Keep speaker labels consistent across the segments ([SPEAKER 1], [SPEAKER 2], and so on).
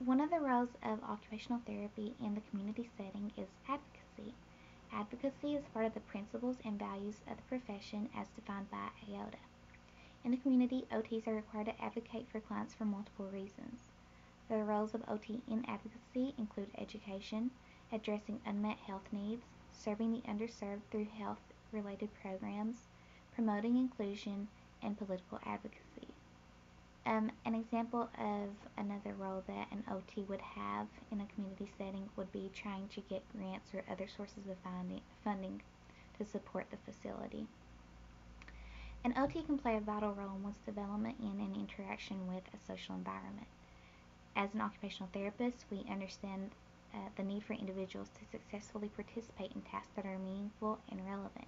[SPEAKER 1] One of the roles of occupational therapy in the community setting is advocacy. Advocacy is part of the principles and values of the profession as defined by AOTA. In the community, OTs are required to advocate for clients for multiple reasons. The roles of OT in advocacy include education, addressing unmet health needs, serving the underserved through health-related programs, promoting inclusion, and political advocacy. An example of another role that an OT would have in a community setting would be trying to get grants or other sources of funding to support the facility. An OT can play a vital role in one's development in and interaction with a social environment. As an occupational therapist, we understand the need for individuals to successfully participate in tasks that are meaningful and relevant.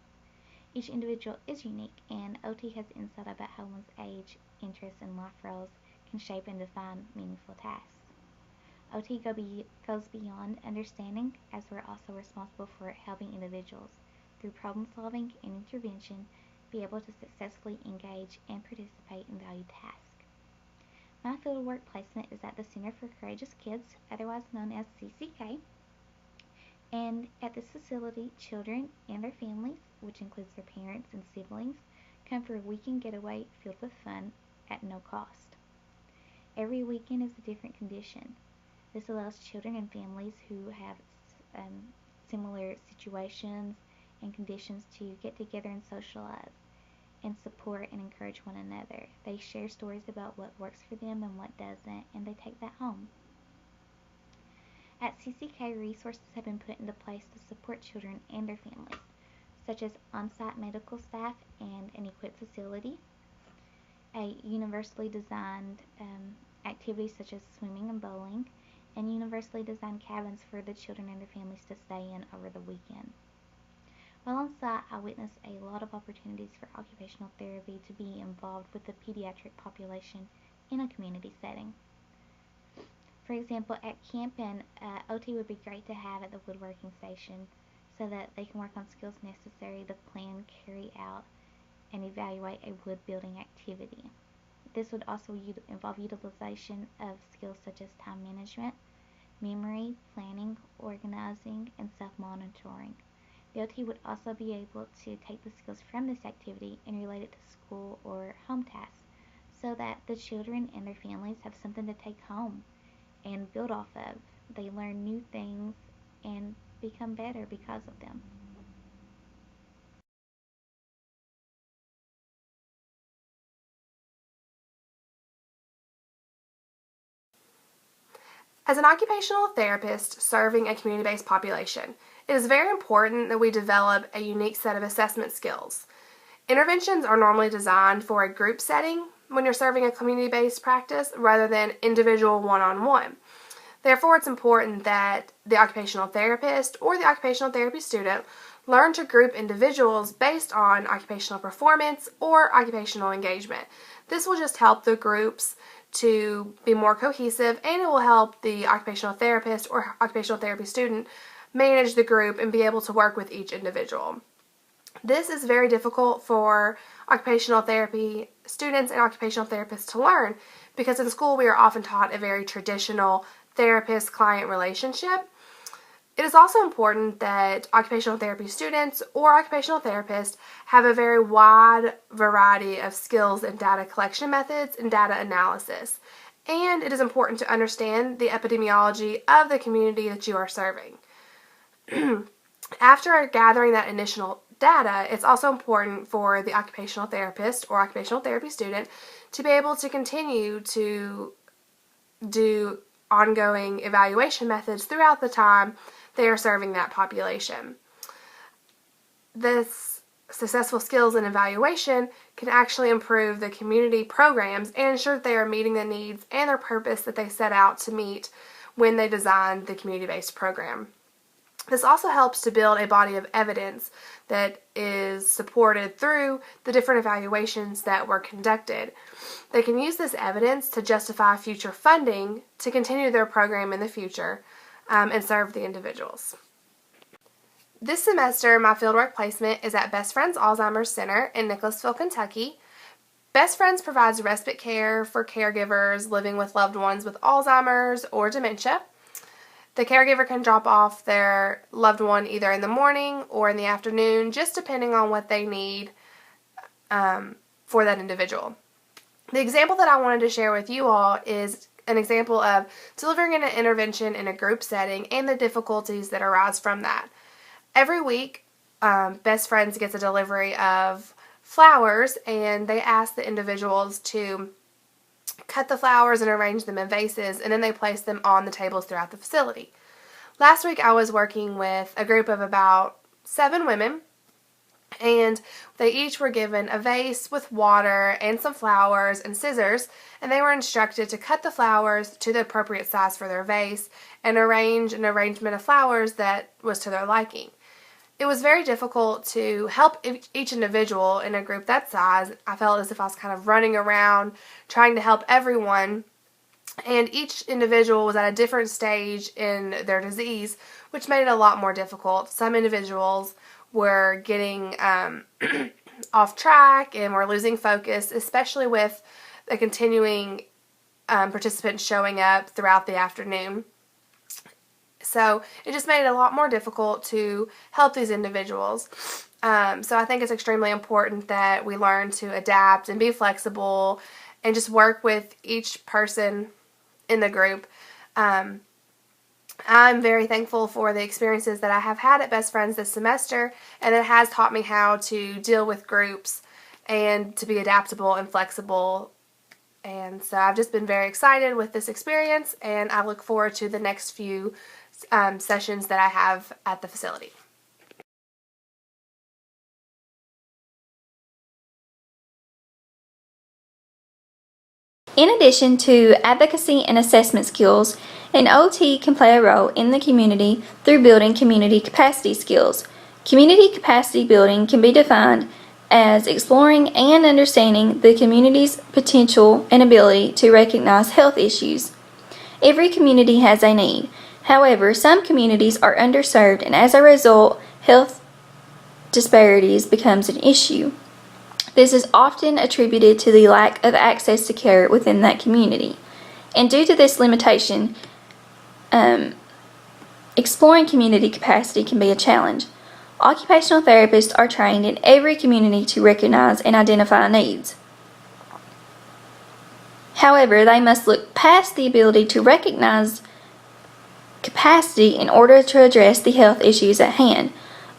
[SPEAKER 1] Each individual is unique, and OT has insight about how one's age, interests, and life roles can shape and define meaningful tasks. OT goes beyond understanding, as we're also responsible for helping individuals, through problem solving and intervention, be able to successfully engage and participate in valued tasks. My fieldwork placement is at the Center for Courageous Kids, otherwise known as CCK. And at this facility, children and their families, which includes their parents and siblings, come for a weekend getaway filled with fun at no cost. Every weekend is a different condition. This allows children and families who have similar situations and conditions to get together and socialize and support and encourage one another. They share stories about what works for them and what doesn't, and they take that home. At CCK, resources have been put into place to support children and their families, such as on-site medical staff and an equipped facility, a universally designed activities such as swimming and bowling, and universally designed cabins for the children and their families to stay in over the weekend. While on site, I witnessed a lot of opportunities for occupational therapy to be involved with the pediatric population in a community setting. For example, at camp, an OT would be great to have at the woodworking station so that they can work on skills necessary to plan, carry out, and evaluate a wood building activity. This would also involve utilization of skills such as time management, memory, planning, organizing, and self-monitoring. The OT would also be able to take the skills from this activity and relate it to school or home tasks so that the children and their families have something to take home and build off of. They learn new things and become better because of them.
[SPEAKER 2] As an occupational therapist serving a community-based population, it is very important that we develop a unique set of assessment skills. Interventions are normally designed for a group setting when you're serving a community-based practice rather than individual one-on-one. Therefore, it's important that the occupational therapist or the occupational therapy student learn to group individuals based on occupational performance or occupational engagement. This will just help the groups to be more cohesive, and it will help the occupational therapist or occupational therapy student manage the group and be able to work with each individual. This is very difficult for occupational therapy students and occupational therapists to learn because in school we are often taught a very traditional therapist-client relationship. It is also important that occupational therapy students or occupational therapists have a very wide variety of skills in data collection methods and data analysis. And it is important to understand the epidemiology of the community that you are serving. After gathering that initial data, it's also important for the occupational therapist or occupational therapy student to be able to continue to do ongoing evaluation methods throughout the time they are serving that population. This successful skills in evaluation can actually improve the community programs and ensure that they are meeting the needs and their purpose that they set out to meet when they designed the community-based program. This also helps to build a body of evidence that is supported through the different evaluations that were conducted. They can use this evidence to justify future funding to continue their program in the future and serve the individuals. This semester, my fieldwork placement is at Best Friends Alzheimer's Center in Nicholasville, Kentucky. Best Friends provides respite care for caregivers living with loved ones with Alzheimer's or dementia. The caregiver can drop off their loved one either in the morning or in the afternoon, just depending on what they need for that individual. The example that I wanted to share with you all is an example of delivering an intervention in a group setting and the difficulties that arise from that. Every week, Best Friends gets a delivery of flowers, and they ask the individuals to cut the flowers and arrange them in vases, and then they place them on the tables throughout the facility. Last week I was working with a group of about 7 women, and they each were given a vase with water and some flowers and scissors, and they were instructed to cut the flowers to the appropriate size for their vase and arrange an arrangement of flowers that was to their liking. It was very difficult to help each individual in a group that size. I felt as if I was kind of running around trying to help everyone, and each individual was at a different stage in their disease, which made it a lot more difficult. Some individuals were getting off track and were losing focus, especially with the continuing participants showing up throughout the afternoon. So it just made it a lot more difficult to help these individuals. So I think it's extremely important that we learn to adapt and be flexible and just work with each person in the group. I'm very thankful for the experiences that I have had at Best Friends this semester, and it has taught me how to deal with groups and to be adaptable and flexible. And so I've just been very excited with this experience, and I look forward to the next few sessions that I have at the facility.
[SPEAKER 3] In addition to advocacy and assessment skills, an OT can play a role in the community through building community capacity skills. Community capacity building can be defined as exploring and understanding the community's potential and ability to recognize health issues. Every community has a need. However, some communities are underserved, and as a result, health disparities becomes an issue. This is often attributed to the lack of access to care within that community. And due to this limitation, exploring community capacity can be a challenge. Occupational therapists are trained in every community to recognize and identify needs. However, they must look past the ability to recognize capacity in order to address the health issues at hand.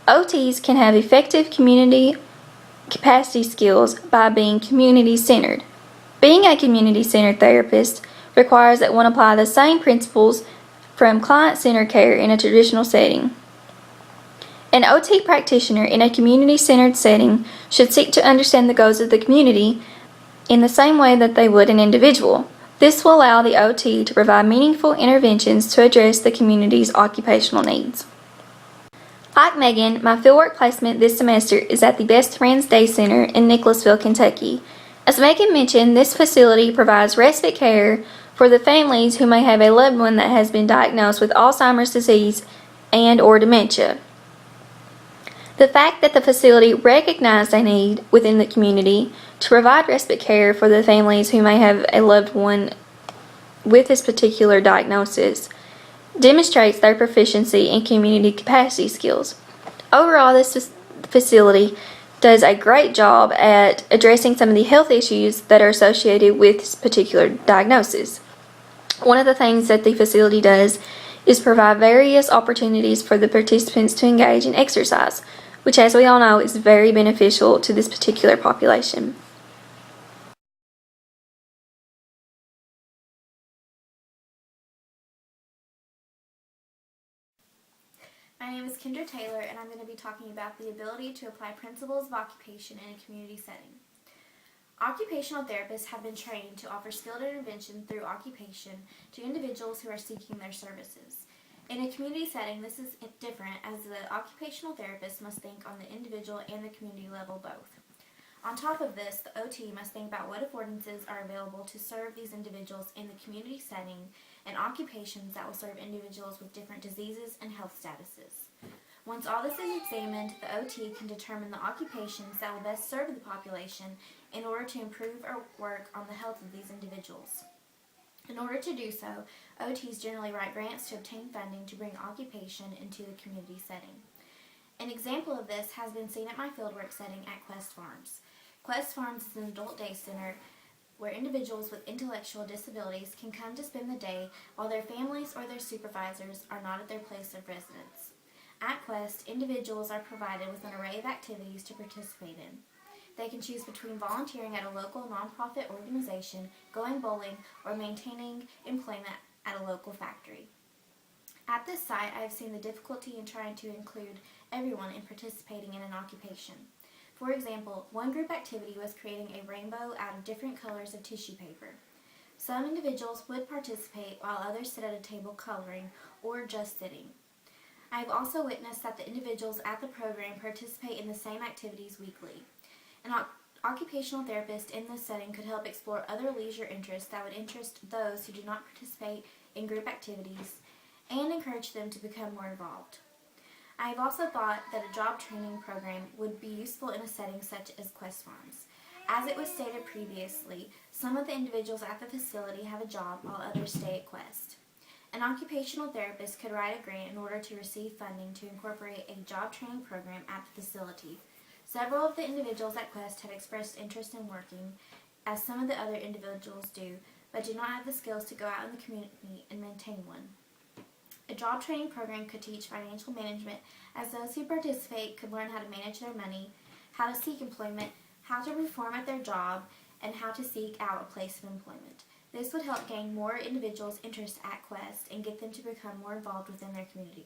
[SPEAKER 3] OTs can have effective community capacity skills by being community-centered. Being a community-centered therapist requires that one apply the same principles from client-centered care in a traditional setting. An OT practitioner in a community-centered setting should seek to understand the goals of the community in the same way that they would an individual. This will allow the OT to provide meaningful interventions to address the community's occupational needs. Like Megan, my fieldwork placement this semester is at the Best Friends Day Center in Nicholasville, Kentucky. As Megan mentioned, this facility provides respite care for the families who may have a loved one that has been diagnosed with Alzheimer's disease and/or dementia. The fact that the facility recognized a need within the community to provide respite care for the families who may have a loved one with this particular diagnosis demonstrates their proficiency in community capacity skills. Overall, this facility does a great job at addressing some of the health issues that are associated with this particular diagnosis. One of the things that the facility does is provide various opportunities for the participants to engage in exercise, which, as we all know, is very beneficial to this particular population.
[SPEAKER 4] My name is Kendra Taylor, and I'm going to be talking about the ability to apply principles of occupation in a community setting. Occupational therapists have been trained to offer skilled intervention through occupation to individuals who are seeking their services. In a community setting, this is different, as the occupational therapist must think on the individual and the community level both. On top of this, the OT must think about what affordances are available to serve these individuals in the community setting and occupations that will serve individuals with different diseases and health statuses. Once all this is examined, the OT can determine the occupations that will best serve the population in order to improve or work on the health of these individuals. In order to do so, OTs generally write grants to obtain funding to bring occupation into the community setting. An example of this has been seen at my fieldwork setting at Quest Farms. Quest Farms is an adult day center where individuals with intellectual disabilities can come to spend the day while their families or their supervisors are not at their place of residence. At Quest, individuals are provided with an array of activities to participate in. They can choose between volunteering at a local nonprofit organization, going bowling, or maintaining employment at a local factory. At this site, I have seen the difficulty in trying to include everyone in participating in an occupation. For example, one group activity was creating a rainbow out of different colors of tissue paper. Some individuals would participate while others sit at a table coloring or just sitting. I have also witnessed that the individuals at the program participate in the same activities weekly. An occupational therapist in this setting could help explore other leisure interests that would interest those who do not participate in group activities and encourage them to become more involved. I have also thought that a job training program would be useful in a setting such as Quest Farms. As it was stated previously, some of the individuals at the facility have a job while others stay at Quest. An occupational therapist could write a grant in order to receive funding to incorporate a job training program at the facility. Several of the individuals at Quest have expressed interest in working, as some of the other individuals do, but do not have the skills to go out in the community and maintain one. A job training program could teach financial management, as those who participate could learn how to manage their money, how to seek employment, how to perform at their job, and how to seek out a place of employment. This would help gain more individuals' interest at Quest and get them to become more involved within their community.